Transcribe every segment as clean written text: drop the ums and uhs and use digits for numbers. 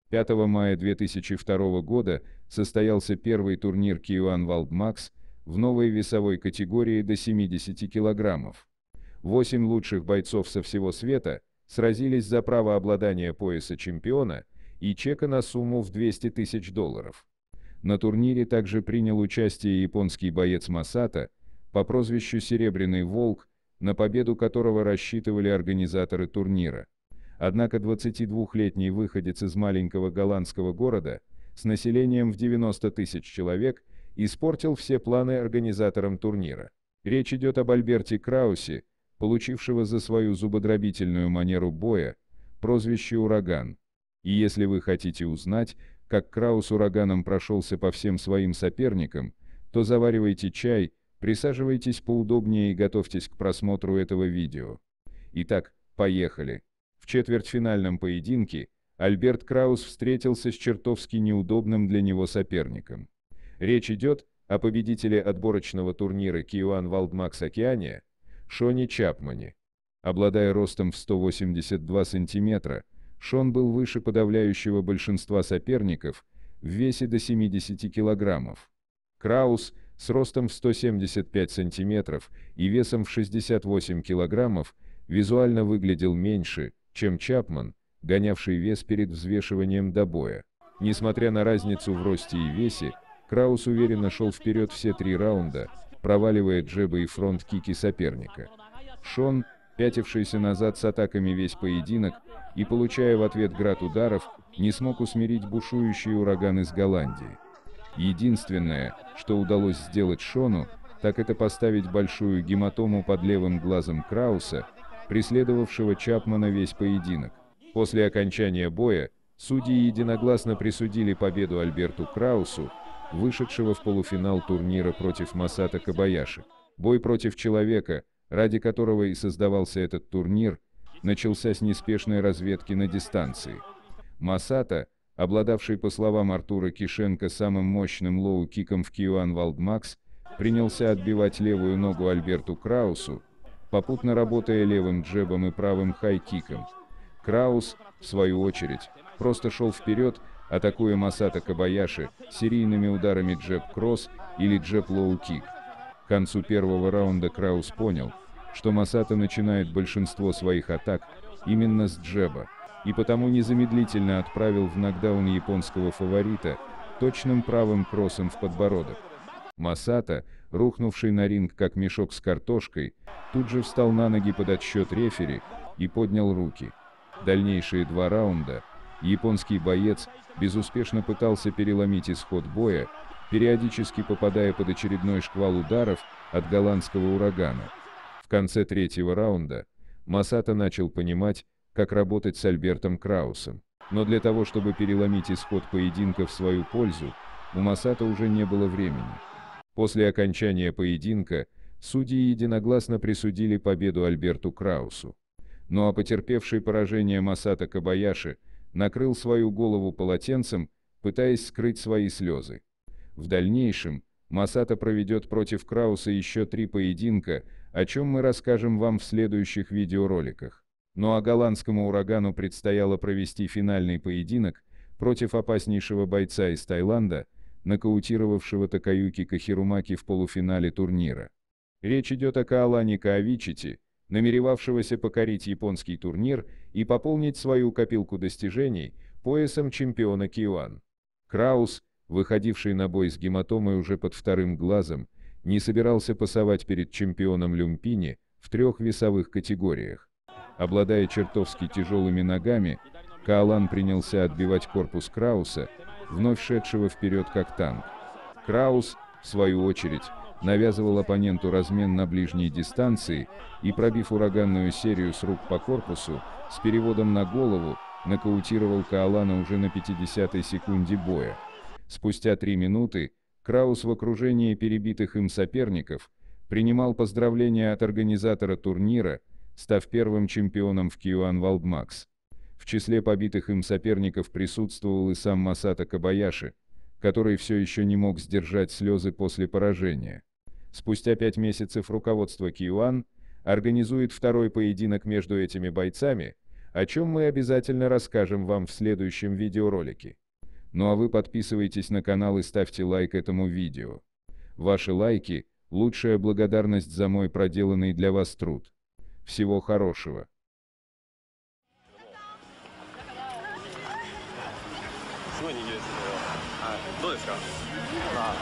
5 мая 2002 года состоялся первый турнир K1 World Max в новой весовой категории до 70 килограммов. 8 лучших бойцов со всего света сразились за право обладания пояса чемпиона и чека на сумму в $200 тысяч. На турнире также принял участие японский боец Масата по прозвищу «Серебряный волк», на победу которого рассчитывали организаторы турнира. Однако 22-летний выходец из маленького голландского города с населением в 90 тысяч человек испортил все планы организаторам турнира. Речь идет об Альберте Краусе, получившего за свою зубодробительную манеру боя прозвище «Ураган». И если вы хотите узнать, как Краус ураганом прошелся по всем своим соперникам, то заваривайте чай, присаживайтесь поудобнее и готовьтесь к просмотру этого видео. Итак, поехали. В четвертьфинальном поединке Альберт Краус встретился с чертовски неудобным для него соперником. Речь идет о победителе отборочного турнира K1 World Max Океания Шоне Чапмане. Обладая ростом в 182 см, Шон был выше подавляющего большинства соперников в весе до 70 килограммов. Краус с ростом в 175 см и весом в 68 килограммов визуально выглядел меньше, чем Чапман, гонявший вес перед взвешиванием до боя. Несмотря на разницу в росте и весе, Краус уверенно шел вперед все 3 раунда, проваливая джебы и фронт-кики соперника. Шон, пятившийся назад с атаками весь поединок и получая в ответ град ударов, не смог усмирить бушующий ураган из Голландии. Единственное, что удалось сделать Шону, так это поставить большую гематому под левым глазом Крауса, преследовавшего Чапмана весь поединок. После окончания боя судьи единогласно присудили победу Альберту Краусу, вышедшего в полуфинал турнира против Масата Кобаяши. Бой против человека, ради которого и создавался этот турнир, начался с неспешной разведки на дистанции. Масата, обладавший, по словам Артура Кишенко, самым мощным лоу-киком в K1 World Max, принялся отбивать левую ногу Альберту Краусу, попутно работая левым джебом и правым хай-киком. Краус, в свою очередь, просто шел вперед, атакуя Масата Кобаяши серийными ударами джеб-кросс или джеб-лоу-кик. К концу первого раунда Краус понял, что Масата начинает большинство своих атак именно с джеба, и потому незамедлительно отправил в нокдаун японского фаворита точным правым кроссом в подбородок. Масата, рухнувший на ринг как мешок с картошкой, тут же встал на ноги под отсчет рефери и поднял руки. Дальнейшие 2 раунда японский боец безуспешно пытался переломить исход боя, периодически попадая под очередной шквал ударов от голландского урагана. В конце 3-го раунда Масата начал понимать, как работать с Альбертом Краусом. Но для того, чтобы переломить исход поединка в свою пользу, у Масата уже не было времени. После окончания поединка судьи единогласно присудили победу Альберту Краусу. Ну а потерпевший поражение Масата Кобаяши накрыл свою голову полотенцем, пытаясь скрыть свои слезы. В дальнейшем Масата проведет против Крауса еще 3 поединка, о чем мы расскажем вам в следующих видеороликах. Ну а голландскому урагану предстояло провести финальный поединок против опаснейшего бойца из Таиланда, нокаутировавшего Такаюки Кахирумаки в полуфинале турнира. Речь идет о Каалане Каавичити, намеревавшегося покорить японский турнир и пополнить свою копилку достижений поясом чемпиона K1. Краус, выходивший на бой с гематомой уже под 2-м глазом, не собирался пасовать перед чемпионом Люмпини в 3 весовых категориях. Обладая чертовски тяжелыми ногами, Каалан принялся отбивать корпус Крауса, вновь шедшего вперед как танк. Краус, в свою очередь, навязывал оппоненту размен на ближней дистанции и, пробив ураганную серию с рук по корпусу, с переводом на голову, нокаутировал Каалана уже на 50-й секунде боя. Спустя 3 минуты Краус в окружении перебитых им соперников принимал поздравления от организатора турнира, став первым чемпионом в K1 World Max. В числе побитых им соперников присутствовал и сам Масата Кобаяши, который все еще не мог сдержать слезы после поражения. Спустя 5 месяцев руководство K1 организует 2-й поединок между этими бойцами, о чем мы обязательно расскажем вам в следующем видеоролике. Ну а вы подписывайтесь на канал и ставьте лайк этому видео. Ваши лайки – лучшая благодарность за мой проделанный для вас труд. Всего хорошего. すごい人気ですね。はい。どうですか？まあ、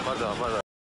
まだまだ。